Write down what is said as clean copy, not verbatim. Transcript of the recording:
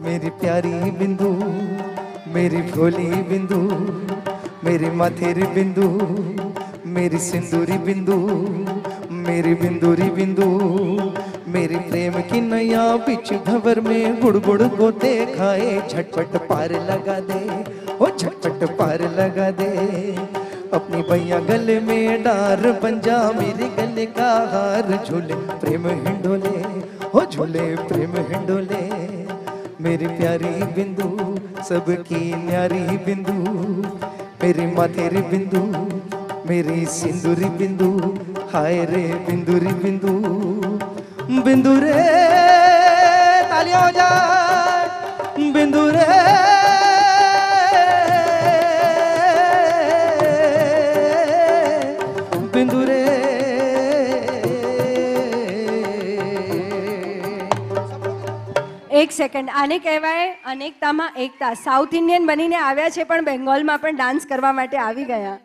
मेरी प्यारी बिंदु, मेरी भोली बिंदु, मेरी माथेरी बिंदु, मेरी सिंदूरी बिंदु, मेरी बिंदूरी बिंदु, मेरी प्रेम की नैया बिच भंवर में गुड़ गोते खाए। झटपट पार लगा दे, ओ झटपट पार लगा दे। अपनी भैया गले में डार बन जा, मेरे गले का हार झूले प्रेम हिंडोले, ओ झूले प्रेम हिंडोले। मेरी प्यारी बिंदु, सबकी न्यारी बिंदु, मेरी माथेरी बिंदु, मेरी सिंदूरी बिंदु, हाय रे बिंदूरी बिंदु। बिंदु रे तालियां हो जाए, बिंदु रे बिंदु रे। एक सेकंड, આને કહેવાય અનેકતામાં એકતા। સાઉથ ઇન્ડિયન બનીને આવ્યા છે પણ બેંગોલમાં પણ ડાન્સ કરવા માટે આવી ગયા।